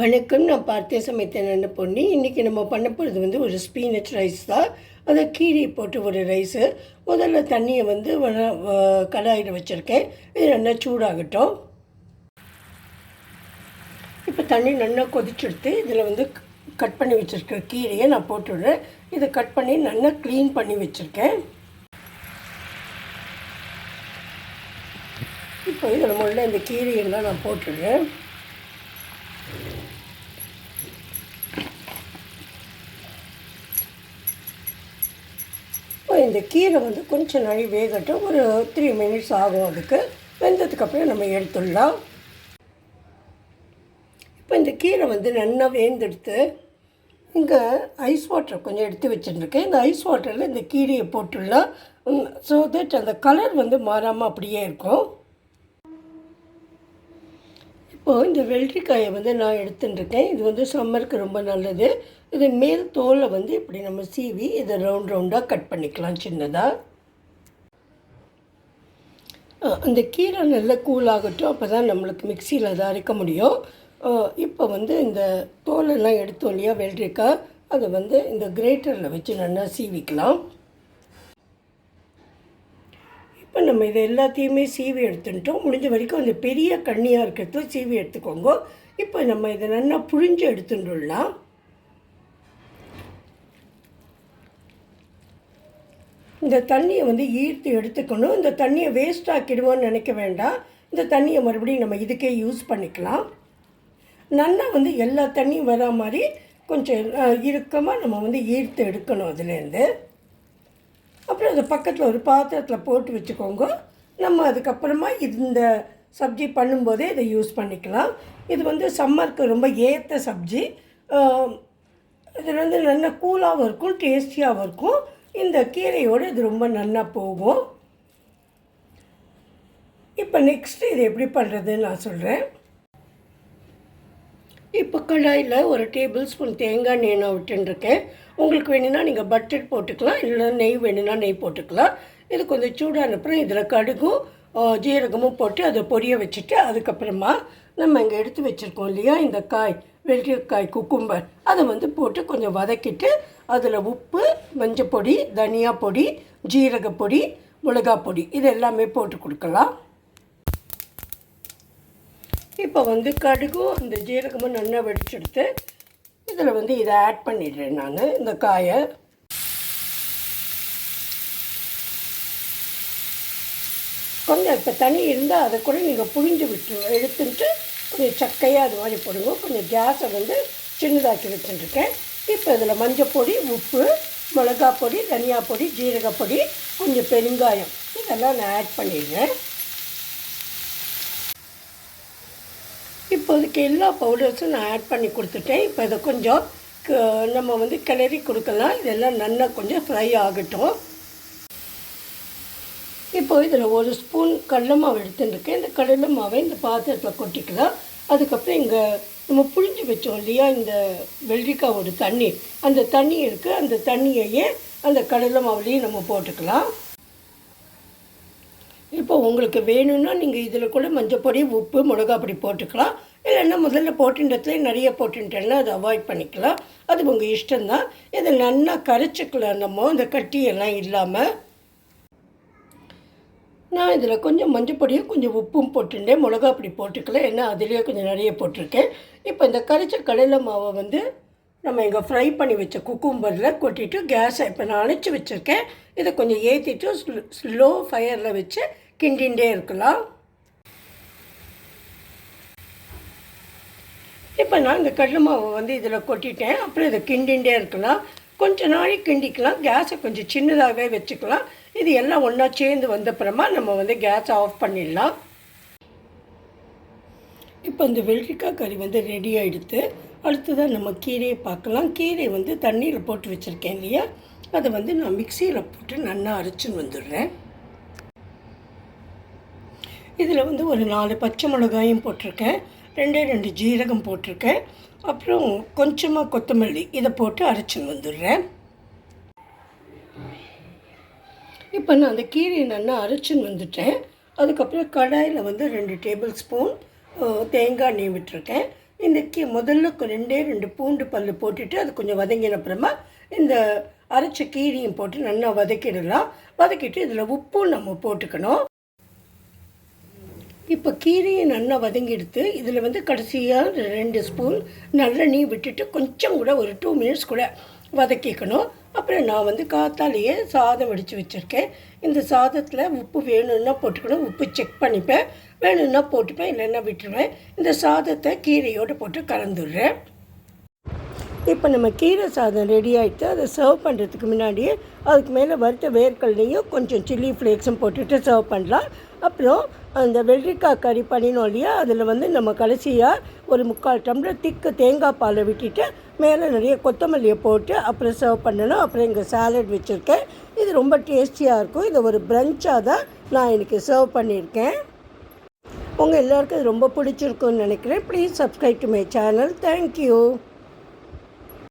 வணக்கம். நான் பார்த்தே சமைத்தேன் நல்ல பொண்ணு. இன்றைக்கி நம்ம பண்ண போகிறது வந்து ஒரு ஸ்பீனச் ரைஸ் தான். அதை கீரையை போட்டு ஒரு ரைஸு. முதல்ல தண்ணியை வந்து கடாயில் வச்சுருக்கேன். இது நல்லா சூடாகட்டும். இப்போ தண்ணி நல்லா கொதிச்செடுத்து இதில் வந்து கட் பண்ணி வச்சுருக்க கீரையை நான் போட்டுவிடுறேன். இதை கட் பண்ணி நல்லா க்ளீன் பண்ணி வச்சுருக்கேன். இப்போ இதில் முதல்ல இந்த கீரையெல்லாம் நான் போட்டுடுறேன். இந்த கீரை வந்து கொஞ்சம் நாள் வேகட்டும். ஒரு 3 மினிட்ஸ் ஆகும். அதுக்கு வெந்ததுக்கப்புறம் நம்ம எடுத்துடலாம். இப்போ இந்த கீரை வந்து நல்லா வேந்தெடுத்து இங்கே ஐஸ் வாட்டர் கொஞ்சம் எடுத்து வச்சுருக்கேன். இந்த ஐஸ் வாட்டரில் இந்த கீரையை போட்டுடலாம். ஸோ தட் அந்த கலர் வந்து மாறாமல் அப்படியே இருக்கும். இப்போது இந்த வெள்ளரிக்காயை வந்து நான் எடுத்துட்டுருக்கேன். இது வந்து சம்மருக்கு ரொம்ப நல்லது. இது மேல் தோலை வந்து இப்படி நம்ம சீவி இதை ரவுண்டாக கட் பண்ணிக்கலாம் சின்னதாக. அந்த கீரை நல்லா கூலாகட்டும். அப்போ தான் நம்மளுக்கு மிக்சியில் அதை அரைக்க முடியும். இப்போ வந்து இந்த தோலெல்லாம் எடுத்தோம் இல்லையா வெள்ளரிக்காய், அதை வந்து இந்த கிரேட்டரில் வச்சு நல்லா சீவிக்கலாம். இப்போ நம்ம இதை எல்லாத்தையுமே சீவி எடுத்துட்டோம். முடிஞ்ச வரைக்கும் அந்த பெரிய கண்ணியாக இருக்கிறது சீவி எடுத்துக்கோங்க. இப்போ நம்ம இதை நல்லா புழிஞ்சு எடுத்துட்டுலாம். இந்த தண்ணியை வந்து ஈர்த்து எடுத்துக்கணும். இந்த தண்ணியை வேஸ்ட் ஆக்கிடுவோன்னு நினைக்க வேண்டாம். இந்த தண்ணியை மறுபடியும் நம்ம இதுக்கே யூஸ் பண்ணிக்கலாம். நல்லா வந்து எல்லா தண்ணியும் வரா மாதிரி கொஞ்சம் இறுக்கமாக நம்ம வந்து ஈர்த்து எடுக்கணும் அதுலேருந்து. அப்புறம் அதை பக்கத்தில் ஒரு பாத்திரத்தில் போட்டு வச்சுக்கோங்க. நம்ம அதுக்கப்புறமா இந்த சப்ஜி பண்ணும்போதே இதை யூஸ் பண்ணிக்கலாம். இது வந்து சம்மருக்கு ரொம்ப ஏற்ற சப்ஜி. இதில் வந்து நல்லா கூலாகவும் இருக்கும், டேஸ்டியாகவும் இருக்கும். இந்த கீரையோடு இது ரொம்ப நல்லா போகும். இப்போ நெக்ஸ்ட்டு இது எப்படி பண்ணுறதுன்னு நான் சொல்கிறேன். இப்போ கடாயில் ஒரு டேபிள் ஸ்பூன் தேங்காய் எண்ணெய் நான் விட்டுருக்கேன். உங்களுக்கு வேணும்னா நீங்கள் பட்டர் போட்டுக்கலாம், இல்லை நெய் வேணும்னா நெய் போட்டுக்கலாம். இது கொஞ்சம் சூடான அப்புறம் இதில் கடுகும் ஜீரகமும் போட்டு அதை பொரிய வச்சுட்டு அதுக்கப்புறமா நம்ம இங்கே எடுத்து வச்சுருக்கோம் இல்லையா இந்த காய், வெள்ளரிக்காய், குக்கும்பர், அதை வந்து போட்டு கொஞ்சம் வதக்கிட்டு அதில் உப்பு, மஞ்சள் பொடி, தனியா பொடி, ஜீரகப்பொடி, மிளகா பொடி இது எல்லாமே போட்டு கொடுக்கலாம். இப்போ வந்து கடுகும் அந்த ஜீரகமும் நல்லா வெடிச்செடுத்து இதில் வந்து இதை ஆட் பண்ணிடுறேன் நான். இந்த காயை கொஞ்சம் இப்போ தண்ணி இருந்தால் அதை கூட நீங்கள் புழிஞ்சு எடுத்துட்டு கொஞ்சம் சக்கையாக அது மாதிரி போடுங்க. கொஞ்சம் கேஸை வந்து சின்னதாக்கி வச்சுட்டுருக்கேன். இப்போ இதில் மஞ்சள் பொடி, உப்பு, மிளகா பொடி, தனியா பொடி, ஜீரகப்பொடி, கொஞ்சம் பெருங்காயம் இதெல்லாம் நான் ஆட் பண்ணிடுறேன். இப்போதைக்கு எல்லா பவுடர்ஸும் நான் ஆட் பண்ணி கொடுத்துட்டேன். இப்போ இதை கொஞ்சம் நம்ம வந்து கிளறி கொடுக்கலாம். இதெல்லாம் நல்லா கொஞ்சம் ஃப்ரை ஆகட்டும். இப்போது இதில் ஒரு ஸ்பூன் கடலை மாவு எடுத்துட்டுருக்கேன். இந்த கடலை மாவை இந்த பாத்திரத்தில் கொட்டிக்கலாம். அதுக்கப்புறம் இங்கே நம்ம புழிஞ்சு வச்சோம் இல்லையா இந்த வெள்ளரிக்காவோட தண்ணி, அந்த தண்ணி இருக்குது. அந்த தண்ணியையே அந்த கடலை மாவுலேயும் நம்ம போட்டுக்கலாம். இப்போ உங்களுக்கு வேணும்னா நீங்கள் இதில் கூட மஞ்சள் பொடி, உப்பு, மிளகா பொடி போட்டுக்கலாம். இல்லைன்னா முதல்ல போட்டுன்றதுலேயே நிறைய போட்டுட்டேன்னா அதை அவாய்ட் பண்ணிக்கலாம். அது உங்கள் இஷ்டம்தான். இதை நல்லா கரைச்சிக்கலாம் நம்ம இந்த கட்டியெல்லாம் இல்லாமல். நான் இதில் கொஞ்சம் மஞ்சள் பொடியும் கொஞ்சம் உப்பும் போட்டுட்டேன், மிளகா பொடி போட்டுக்கலாம். ஏன்னா அதுலேயே கொஞ்சம் நிறைய போட்டிருக்கேன். இப்போ இந்த கரைச்ச கடலை மாவை வந்து நம்ம இங்கே ஃப்ரை பண்ணி வச்ச குக்கும்பரில் கொட்டிட்டு கேஸை இப்போ நான் அணைச்சி வச்சுருக்கேன். இதை கொஞ்சம் ஏற்றிட்டு ஸ்லோ ஃபயரில் வச்சு கிண்டிகிட்டே இருக்கலாம். இப்போ நான் இந்த கடலை மாவை வந்து இதில் கொட்டிட்டேன். அப்புறம் இதை கிண்டிகிட்டே இருக்கலாம். கொஞ்சம் நாளைக்கு கிண்டிக்கலாம். கேஸை கொஞ்சம் சின்னதாகவே வச்சுக்கலாம். இது எல்லாம் ஒன்றா சேர்ந்து வந்தப்புறமா நம்ம வந்து கேஸை ஆஃப் பண்ணிடலாம். இப்போ இந்த வெள்ளரிக்காய் கறி வந்து ரெடி ஆகிடுது. அடுத்ததாக நம்ம கீரையை பார்க்கலாம். கீரை வந்து தண்ணியில் போட்டு வச்சுருக்கேன் இல்லையா, அதை வந்து நான் மிக்சியில் போட்டு நல்லா அரைச்சின்னு வந்துடுறேன். இதில் வந்து ஒரு 4 பச்சை மிளகாயும் போட்டிருக்கேன், 2 ஜீரகம் போட்டிருக்கேன், அப்புறம் கொஞ்சமாக கொத்தமல்லி இதை போட்டு அரைச்சின்னு வந்துடுறேன். இப்போ நான் அந்த கீரையை நல்லா அரைச்சின்னு வந்துட்டேன். அதுக்கப்புறம் கடாயில் வந்து 2 டேபிள் ஸ்பூன் தேங்காய் எண்ணெய் விட்டுருக்கேன். இந்த முதல்ல 2 பூண்டு பல் போட்டுட்டு அது கொஞ்சம் வதங்கின அப்புறமா இந்த அரைச்ச கீரையும் போட்டு நல்லா வதக்கிடலாம். வதக்கிட்டு இதில் உப்பும் நம்ம போட்டுக்கணும். இப்போ கீரையை நல்லா வதங்கிடுத்து இதில் வந்து கடைசியாக 2 ஸ்பூன் நல்லெண்ணெய் விட்டுட்டு கொஞ்சம் கூட ஒரு 2 மினிட்ஸ் கூட வதக்கிக்கணும். அப்புறம் நான் வந்து காத்தாலேயே சாதம் வடித்து வச்சுருக்கேன். இந்த சாதத்தில் உப்பு வேணும்னா போட்டுக்கணும். உப்பு செக் பண்ணிப்பேன், வேணும்னா போட்டுப்பேன், இல்லைன்னா விட்டுருவேன். இந்த சாதத்தை கீரையோடு போட்டு கலந்துடுறேன். இப்போ நம்ம கீரை சாதம் ரெடி ஆகிட்டு அதை சர்வ் பண்ணுறதுக்கு முன்னாடியே அதுக்கு மேலே வறுத்த வேர்க்கடலையும் கொஞ்சம் சில்லி ஃப்ளேக்ஸும் போட்டுட்டு சர்வ் பண்ணலாம். அப்புறம் அந்த வெள்ளரிக்காய் கறி பண்ணினோம் இல்லையா, அதில் வந்து நம்ம கடைசியாக ஒரு 3/4 டம்ளர் திக்கு தேங்காய் பாலை விட்டுட்டு மேலே நிறைய கொத்தமல்லியை போட்டு அப்புறம் சர்வ் பண்ணணும். அப்புறம் இங்கே சாலட் வச்சுருக்கேன். இது ரொம்ப டேஸ்டியாக இருக்கும். இதை ஒரு ப்ரன்ச்சாக தான் நான் இன்றைக்கி சர்வ் பண்ணியிருக்கேன். உங்கள் எல்லாருக்கும் இது ரொம்ப பிடிச்சிருக்குன்னு நினைக்கிறேன். Please subscribe to my channel. Thank you.